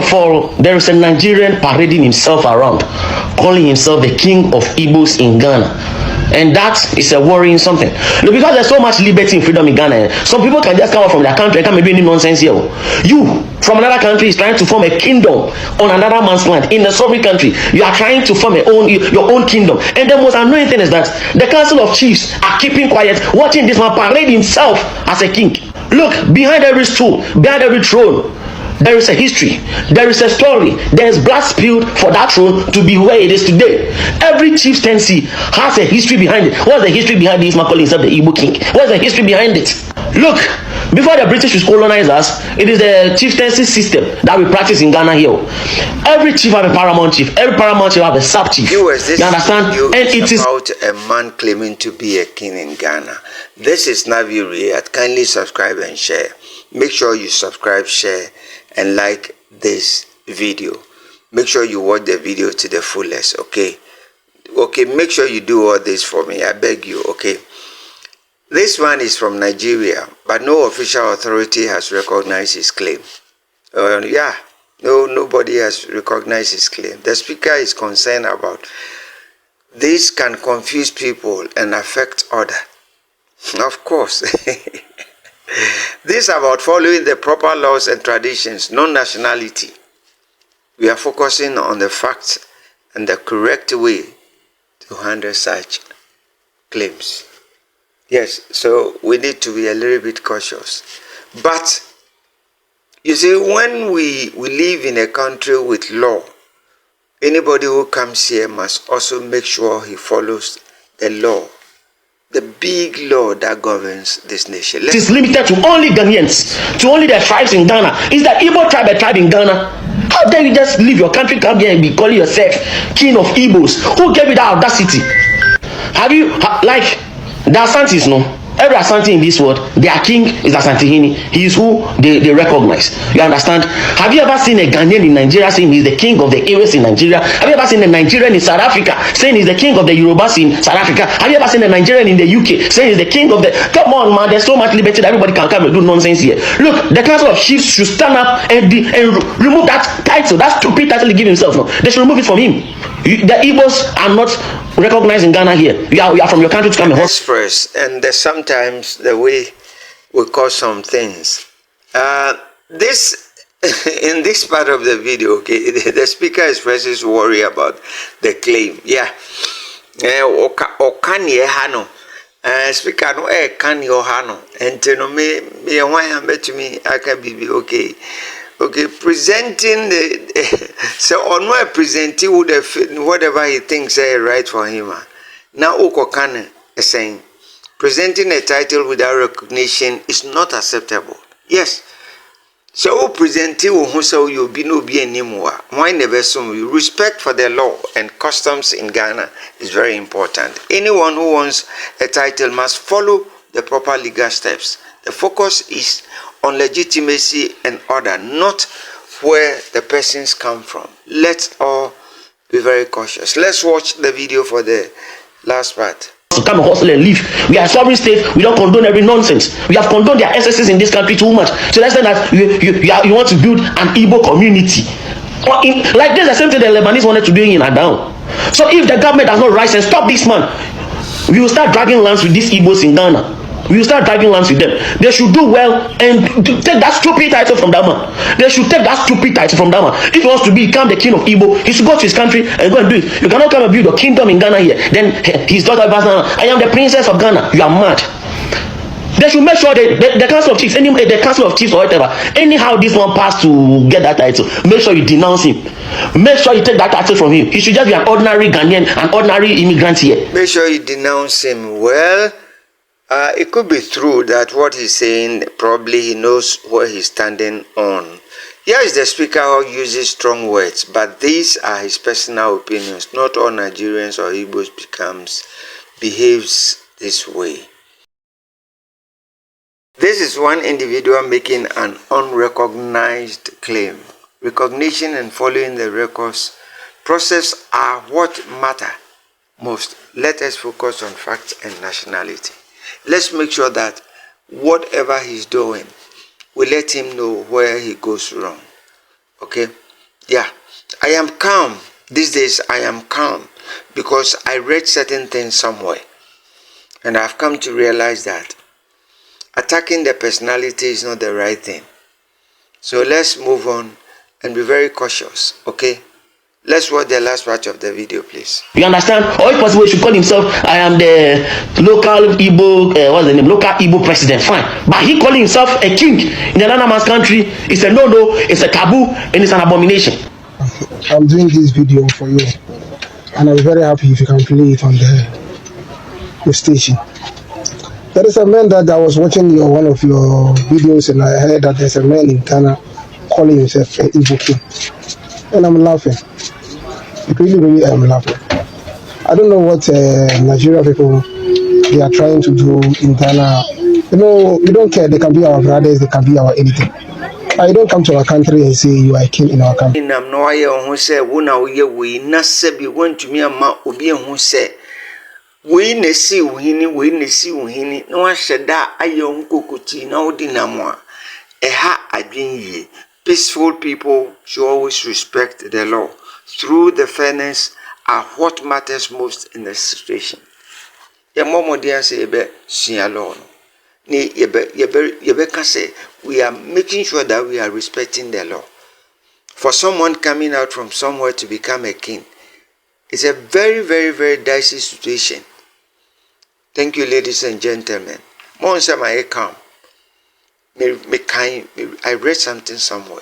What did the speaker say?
of all, there is a Nigerian parading himself around, calling himself the king of Igbos in Ghana. And that is a worrying something. No, because there's so much liberty and freedom in Ghana. Some people can just come out from their country and come and do any nonsense here. You, from another country, is trying to form a kingdom on another man's land in a sovereign country. You are trying to form your own kingdom. And the most annoying thing is that the Council of Chiefs are keeping quiet, watching this man parade himself as a king. Look, behind every stool, behind every throne, there is a history, there is a story, there is blood spilled for that throne to be where it is today. Every chieftaincy has a history behind it. What's the history behind this man calling himself the Igbo king? What's the history behind it? Look, before the British would colonize us, it is the chieftaincy system that we practice in Ghana here. Every chief have a paramount chief. Every paramount chief have a sub chief. You understand? And it is about a man claiming to be a king in Ghana. This is Snapp-View. Kindly subscribe and share. Make sure you subscribe, share, and like this video. Make sure you watch the video to the fullest. Okay, make sure you do all this for me, I beg you. Okay, this one is from Nigeria, but no official authority has recognized his claim. Nobody has recognized his claim. The speaker is concerned about this can confuse people and affect order. Of course. This is about following the proper laws and traditions, no nationality. We are focusing on the facts and the correct way to handle such claims. Yes, so we need to be a little bit cautious. But, you see, when we live in a country with law, anybody who comes here must also make sure he follows the law. The big law that governs this nation. It is limited to only Ghanaians, to only the tribes in Ghana. Is that Igbo tribe a tribe in Ghana? How dare you just leave your country, come here and be calling yourself king of Igbos? Who gave you that audacity? Have you, like, the Asantis, no? Every Asante in this world, their king is Asantehene. He is who they recognize. You understand? Have you ever seen a Ghanaian in Nigeria saying he's the king of the Areas in Nigeria? Have you ever seen a Nigerian in South Africa saying he's the king of the Yorubas in South Africa? Have you ever seen a Nigerian in the UK saying he's the king of the... Come on, man, there's so much liberty that everybody can come and do nonsense here. Look, the Council of Chiefs should stand up and remove that title, that stupid title he gave himself. No, they should remove it from him. The Igbos are not recognized in Ghana here. You are from your country to come and host. First, and sometimes the way we call some things. This in this part of the video, okay, the speaker expresses worry about the claim. Yeah. Okanye hano. Speaker no kanye hano. And no me why am to me I can be okay. Okay, presenting the so on why presenting would whatever he thinks is right for him. Now Okokane is saying presenting a title without recognition is not acceptable. Yes. So presenting who you be no be anymore. Why never some respect for the law and customs in Ghana is very important. Anyone who wants a title must follow the proper legal steps. The focus is on legitimacy and order, not where the persons come from. Let's all be very cautious. Let's watch the video for the last part. To come and hustle and leave. We are a sovereign state. We don't condone every nonsense. We have condoned their excesses in this country too much. So let's say that you want to build an Igbo community. Like this, the same thing the Lebanese wanted to do in Adao. So if the government does not rise and stop this man, we will start dragging lands with these Igbos in Ghana. We will start dragging lands with them. They should do well and take that stupid title from that man. They should take that stupid title from that man. If he wants to become the king of Igbo, he should go to his country and go and do it. You cannot come and build a kingdom in Ghana here. Then his daughter, I am the princess of Ghana. You are mad. They should make sure the Council of Chiefs, the Council of Chiefs or whatever, anyhow this one passed to get that title, make sure you denounce him. Make sure you take that title from him. He should just be an ordinary Ghanaian, an ordinary immigrant here. Make sure you denounce him. Well, it could be true that what he's saying, probably he knows where he's standing on. Here is the speaker who uses strong words, but these are his personal opinions. Not all Nigerians or Igbos behaves this way. This is one individual making an unrecognized claim. Recognition and following the records process are what matter most. Let us focus on facts and nationality. Let's make sure that whatever he's doing, we let him know where he goes wrong. Okay? Yeah, I am calm. These days I am calm because I read certain things somewhere. And I've come to realize that attacking the personality is not the right thing. So let's move on and be very cautious, okay? Let's watch the last part of the video, please. You understand? Or if possible, he should call himself, I am the local Igbo, what's the name? Local Igbo president. Fine. But he calling himself a king in another man's country. It's a no-no, it's a taboo, and it's an abomination. I'm doing this video for you, and I'm very happy if you can play it on the station. There is a man that I was watching one of your videos, and I heard that there's a man in Ghana calling himself an Igbo king, and I'm laughing. Really, I'm laughing. I don't know what Nigerian people they are trying to do in Ghana. You know, we don't care. They can be our brothers. They can be our anything. You don't come to our country and say you are a king in our country. Nam no aye ho se wo na wo ye we na se bi wantumi ama obi ho se we na si wo hini na wa hyeda aye ho kokoti na wo di nam a ha adwen yie. Peaceful people should always respect the law. Through the fairness are what matters most in the situation. Ye momodia say be sia law no. Ni yebe can say we are making sure that we are respecting the law. For someone coming out from somewhere to become a king, it's a very, very, very dicey situation. Thank you, ladies and gentlemen. More calm. I read something somewhere.